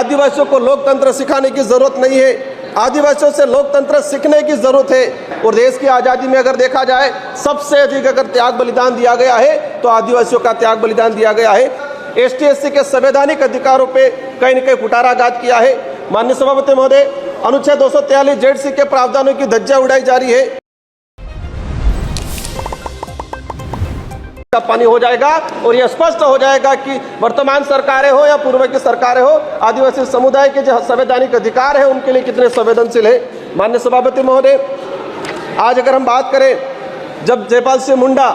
आदिवासियों को लोकतंत्र सिखाने की जरूरत नहीं है, आदिवासियों से लोकतंत्र सीखने की जरूरत है। और देश की आज़ादी में अगर देखा जाए सबसे अधिक अगर त्याग बलिदान दिया गया है तो आदिवासियों का त्याग बलिदान दिया गया है। एसटी एससी के संवैधानिक अधिकारों पे कहीं न कहीं कुठाराघात किया है। माननीय सभापति महोदय, अनुच्छेद 243 जेड-सी के प्रावधानों की धज्जियां उड़ाई जा रही है। का पानी हो जाएगा और यह स्पष्ट हो जाएगा कि वर्तमान सरकारें हो या पूर्व की सरकारें हो, आदिवासी समुदाय के जो संवैधानिक अधिकार है उनके लिए कितने संवेदनशील है। माननीय सभापति महोदय, आज अगर हम बात करें, जब जयपाल सिंह मुंडा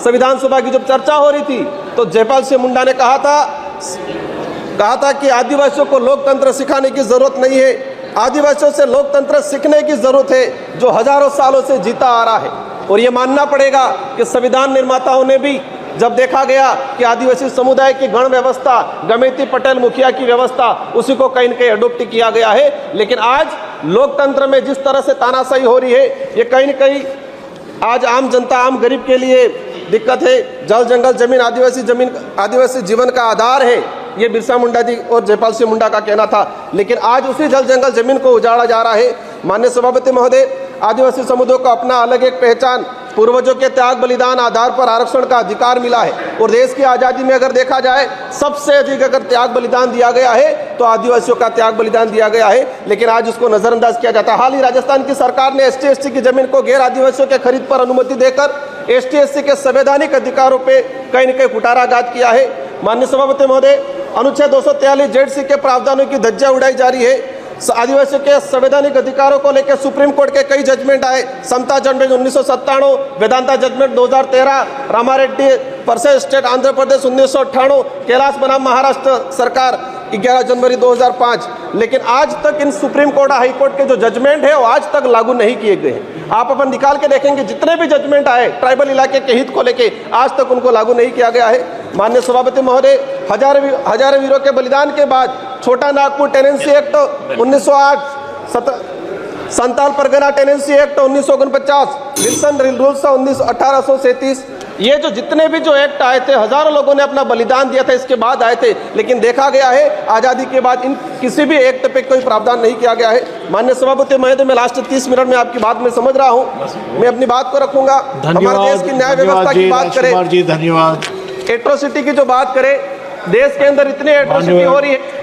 संविधान सभा की जब चर्चा हो रही थी तो जयपाल सिंह मुंडा ने कहा था कि आदिवासियों को लोकतंत्र सिखाने की जरूरत नहीं है, आदिवासियों से लोकतंत्र सीखने की जरूरत है जो हजारों सालों से जीता आ रहा है। और ये मानना पड़ेगा कि संविधान निर्माताओं ने भी जब देखा गया कि आदिवासी समुदाय की गण व्यवस्था, गमेती पटेल मुखिया की व्यवस्था, उसी को कहीं न कहीं अडॉप्ट किया गया है। लेकिन आज लोकतंत्र में जिस तरह से तानाशाही हो रही है, ये कहीं न कहीं आज आम जनता, आम गरीब के लिए दिक्कत है। जल जंगल जमीन आदिवासी जीवन का आधार है, ये बिरसा मुंडा जी और जयपाल सिंह मुंडा का कहना था। लेकिन आज उसी जल जंगल जमीन को उजाड़ा जा रहा है। माननीय सभापति महोदय, आदिवासी समुदाय को अपना अलग एक पहचान, पूर्वजों के त्याग बलिदान आधार पर आरक्षण का अधिकार मिला है। और देश की आज़ादी में अगर देखा जाए सबसे अधिक अगर त्याग बलिदान दिया गया है तो आदिवासियों का त्याग बलिदान दिया गया है। लेकिन आज उसको नजरअंदाज किया जाता है। हाल ही राजस्थान की सरकार ने एसटी एससी की जमीन को गैर आदिवासियों के खरीद पर अनुमति देकर एसटी एससी के संवैधानिक अधिकारों पे कहीं न कहीं कुठाराघात किया है। माननीय सभापति महोदय, अनुच्छेद 243 जेड-सी के प्रावधानों की धज्जियां उड़ाई जा रही है। आदिवासियों के संवैधानिक अधिकारों को लेकर सुप्रीम कोर्ट के कई जजमेंट आए। Samatha judgement 1997, Vedanta judgement 2013, Ramareddy versus state Andhra Pradesh 1998, Kailash बनाम महाराष्ट्र सरकार 11 जनवरी 2005। लेकिन आज तक इन सुप्रीम कोर्ट, हाई कोर्ट के जो जजमेंट है वो आज तक लागू नहीं किए गए हैं। आप अपन निकाल के देखेंगे जितने भी जजमेंट आए ट्राइबल इलाके के हित को लेके, आज तक उनको लागू नहीं किया गया है। माननीय सभापति महोदय, हजारों वीरों के बलिदान के बाद Chota Nagpur tenancy act 1908, Santal Pargana tenancy act 1949, Wilson rules 1837, ये जो जितने भी जो एक्ट आए थे, हजारों लोगों ने अपना बलिदान दिया था, इसके बाद आए थे। लेकिन देखा गया है आज़ादी के बाद इन किसी भी एक्ट पे कोई प्रावधान नहीं किया गया है। माननीय सभापति महोदय, मैं लास्ट 30 मिनट में आपकी बात में समझ रहा हूँ, मैं अपनी बात को रखूंगा। हमारे देश की न्याय व्यवस्था की बात करें, धन्यवाद। एट्रोसिटी की जो बात करें, देश के अंदर इतनी एट्रोसिटी हो रही है।